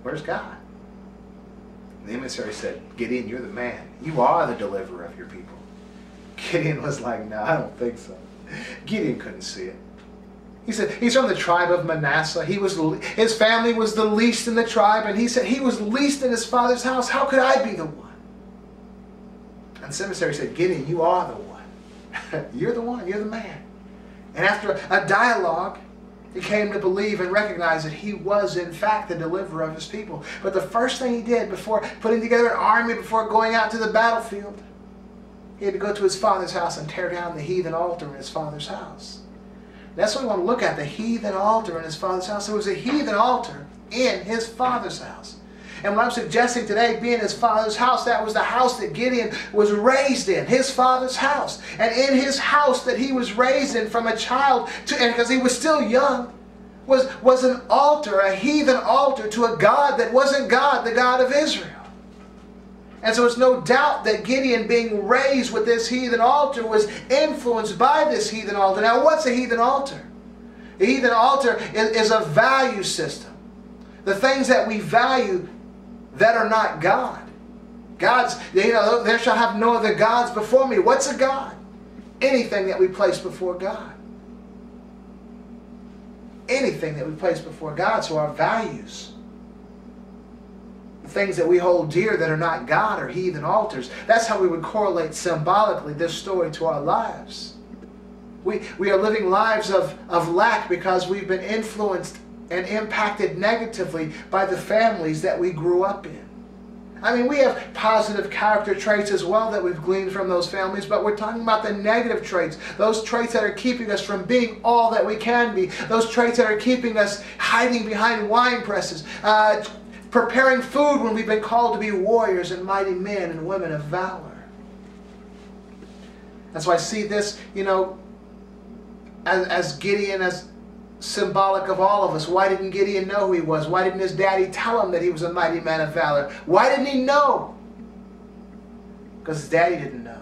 Where's God? The emissary said, Gideon, you're the man. You are the deliverer of your people. Gideon was like, no, I don't think so. Gideon couldn't see it. He said, he's from the tribe of Manasseh. His family was the least in the tribe, and he said he was least in his father's house. How could I be the one? And the emissary said, Gideon, you are the one. You're the one. You're the man. And after a dialogue, he came to believe and recognize that he was, in fact, the deliverer of his people. But the first thing he did before putting together an army, before going out to the battlefield, he had to go to his father's house and tear down the heathen altar in his father's house. That's what we want to look at, the heathen altar in his father's house. There was a heathen altar in his father's house. And what I'm suggesting today, being his father's house, that was the house that Gideon was raised in, his father's house. And in his house that he was raised in from a child, and because he was still young, was an altar, a heathen altar to a God that wasn't God, the God of Israel. And so it's no doubt that Gideon, being raised with this heathen altar, was influenced by this heathen altar. Now, what's a heathen altar? A heathen altar is a value system. The things that we value that are not God. God's, there shall have no other gods before me. What's a God? Anything that we place before God. Anything that we place before God. So our values, the things that we hold dear that are not God, are heathen altars. That's how we would correlate symbolically this story to our lives. We are living lives of lack because we've been influenced and impacted negatively by the families that we grew up in. I mean, we have positive character traits as well that we've gleaned from those families, but we're talking about the negative traits, those traits that are keeping us from being all that we can be, those traits that are keeping us hiding behind wine presses, preparing food when we've been called to be warriors and mighty men and women of valor. That's why I see this, as Gideon, as symbolic of all of us. Why didn't Gideon know who he was? Why didn't his daddy tell him that he was a mighty man of valor? Why didn't he know? Because his daddy didn't know.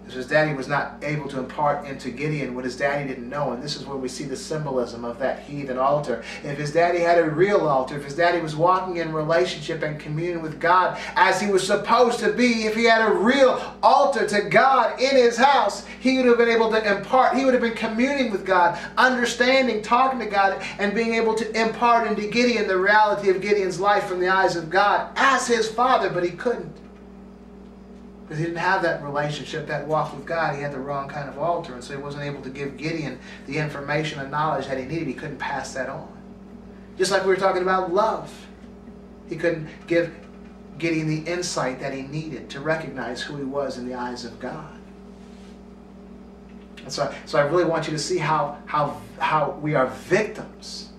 Because his daddy was not able to impart into Gideon what his daddy didn't know. And this is where we see the symbolism of that heathen altar. If his daddy had a real altar, if his daddy was walking in relationship and communion with God as he was supposed to be, if he had a real altar to God in his house, he would have been able to impart. He would have been communing with God, understanding, talking to God, and being able to impart into Gideon the reality of Gideon's life from the eyes of God as his father, but he couldn't. Because he didn't have that relationship, that walk with God. He had the wrong kind of altar, and so he wasn't able to give Gideon the information and knowledge that he needed. He couldn't pass that on. Just like we were talking about love. He couldn't give Gideon the insight that he needed to recognize who he was in the eyes of God. And so I really want you to see how we are victims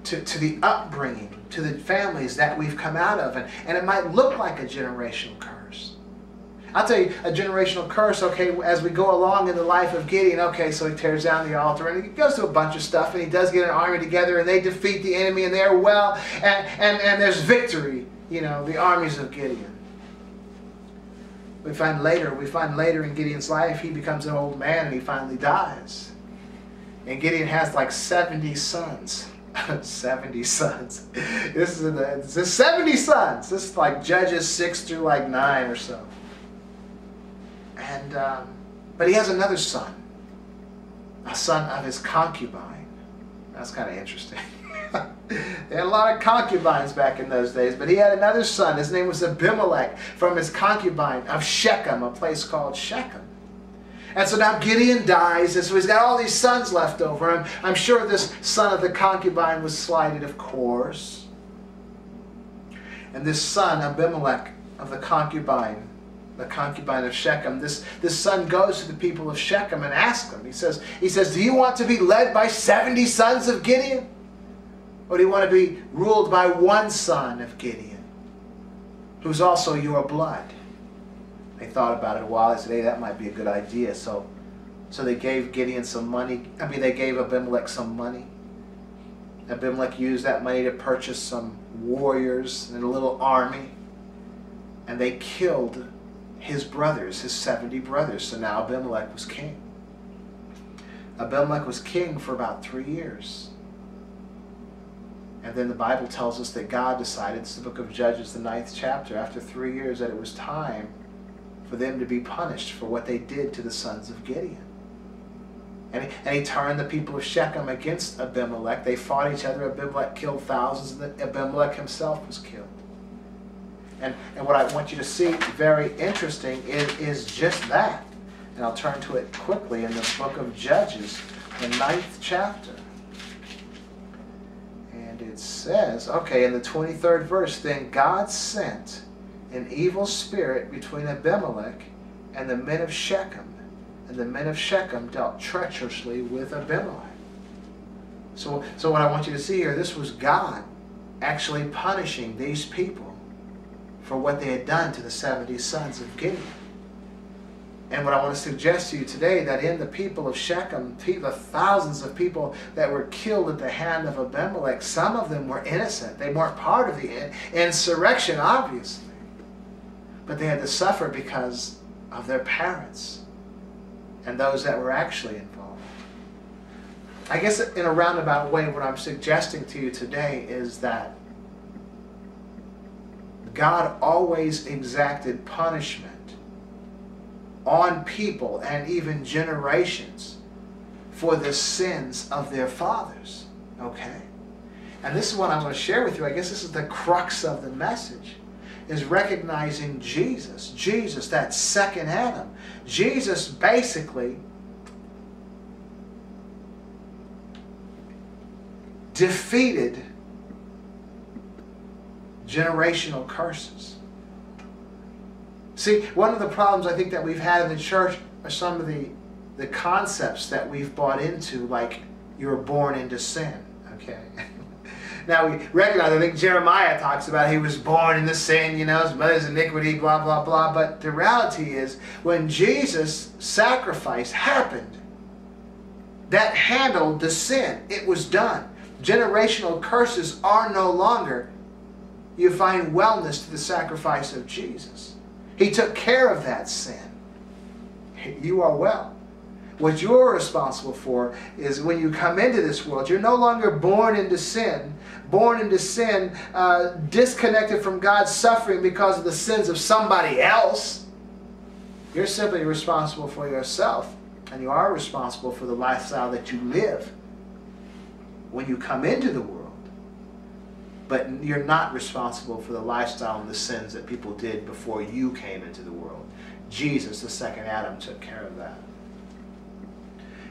to the upbringing, to the families that we've come out of. And it might look like a generational curse. I'll tell you, a generational curse, okay, as we go along in the life of Gideon, okay, so he tears down the altar and he goes through a bunch of stuff and he does get an army together and they defeat the enemy and they're well and there's victory, the armies of Gideon. We find later in Gideon's life, he becomes an old man and he finally dies. And Gideon has like 70 sons. 70 sons. This is 70 sons. This is like Judges 6 through like 9 or so. And but he has another son, a son of his concubine. That's kind of interesting. They had a lot of concubines back in those days, but he had another son. His name was Abimelech, from his concubine of Shechem, a place called Shechem. And so now Gideon dies, and so he's got all these sons left over. I'm sure this son of the concubine was slighted, of course. And this son, Abimelech, of the concubine of Shechem, this son goes to the people of Shechem and asks them. He says, do you want to be led by 70 sons of Gideon? Or do you want to be ruled by one son of Gideon, who's also your blood? They thought about it a while. They said, hey, that might be a good idea. So they gave Gideon some money. They gave Abimelech some money. Abimelech used that money to purchase some warriors and a little army. And they killed his brothers, his 70 brothers. So now Abimelech was king. Abimelech was king for about 3 years. And then the Bible tells us that God decided, it's the book of Judges, the 9th chapter, after 3 years, that it was time for them to be punished for what they did to the sons of Gideon. And he turned the people of Shechem against Abimelech. They fought each other. Abimelech killed thousands, and Abimelech himself was killed. And what I want you to see, very interesting, is just that. And I'll turn to it quickly in the book of Judges, the 9th chapter. And it says, okay, in the 23rd verse, then God sent an evil spirit between Abimelech and the men of Shechem, and the men of Shechem dealt treacherously with Abimelech. So what I want you to see here, this was God actually punishing these people for what they had done to the 70 sons of Gideon. And what I want to suggest to you today, that in the people of Shechem, the thousands of people that were killed at the hand of Abimelech, some of them were innocent. They weren't part of the insurrection, obviously. But they had to suffer because of their parents and those that were actually involved. I guess in a roundabout way, what I'm suggesting to you today is that God always exacted punishment on people and even generations for the sins of their fathers. Okay? And this is what I'm going to share with you. I guess this is the crux of the message, is recognizing Jesus. Jesus, that second Adam. Jesus basically defeated generational curses. See, one of the problems I think that we've had in the church are some of the concepts that we've bought into, like you're born into sin. Okay? Now we recognize, I think Jeremiah talks about he was born into sin, his mother's iniquity, blah, blah, blah. But the reality is, when Jesus' sacrifice happened, that handled the sin. It was done. Generational curses are no longer. You find wellness to the sacrifice of Jesus. He took care of that sin. You are well. What you're responsible for is, when you come into this world, you're no longer born into sin, disconnected from God's suffering because of the sins of somebody else. You're simply responsible for yourself, and you are responsible for the lifestyle that you live when you come into the world. But you're not responsible for the lifestyle and the sins that people did before you came into the world. Jesus, the second Adam, took care of that.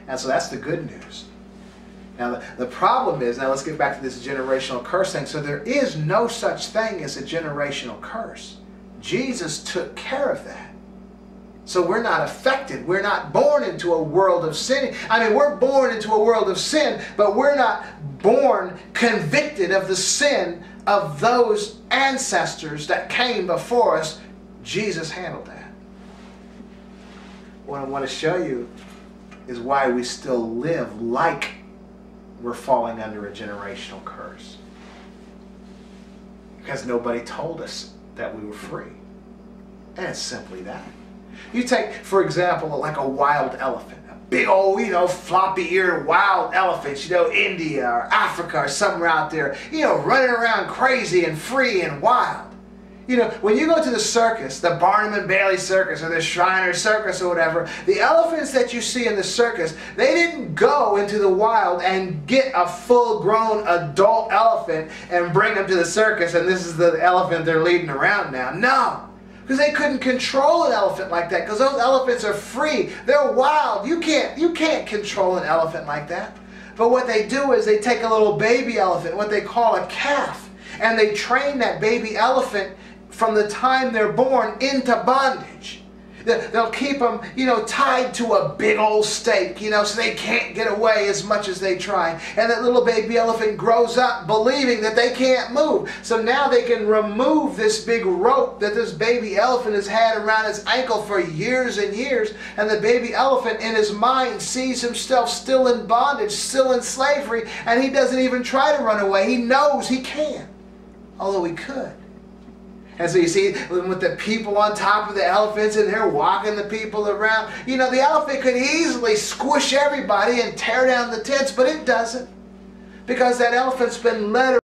And so that's the good news. Now the problem is, now let's get back to this generational curse thing. So there is no such thing as a generational curse. Jesus took care of that. So we're not affected. We're not born into a world of sin. I mean, we're born into a world of sin, but we're not born convicted of the sin of those ancestors that came before us. Jesus handled that. What I want to show you is why we still live like we're falling under a generational curse. Because nobody told us that we were free. And it's simply that. You take, for example, like a wild elephant. A big old, floppy-eared wild elephant, India or Africa or somewhere out there, running around crazy and free and wild. When you go to the circus, the Barnum and Bailey circus or the Shriner circus or whatever, the elephants that you see in the circus, they didn't go into the wild and get a full-grown adult elephant and bring them to the circus, and this is the elephant they're leading around now. No. Because they couldn't control an elephant like that, because those elephants are free. They're wild. You can't control an elephant like that. But what they do is they take a little baby elephant, what they call a calf, and they train that baby elephant from the time they're born into bondage. They'll keep them, tied to a big old stake, so they can't get away as much as they try. And that little baby elephant grows up believing that they can't move. So now they can remove this big rope that this baby elephant has had around his ankle for years and years. And the baby elephant in his mind sees himself still in bondage, still in slavery, and he doesn't even try to run away. He knows he can't, although he could. And so you see, with the people on top of the elephants and they're walking the people around, the elephant could easily squish everybody and tear down the tents, but it doesn't. Because that elephant's been led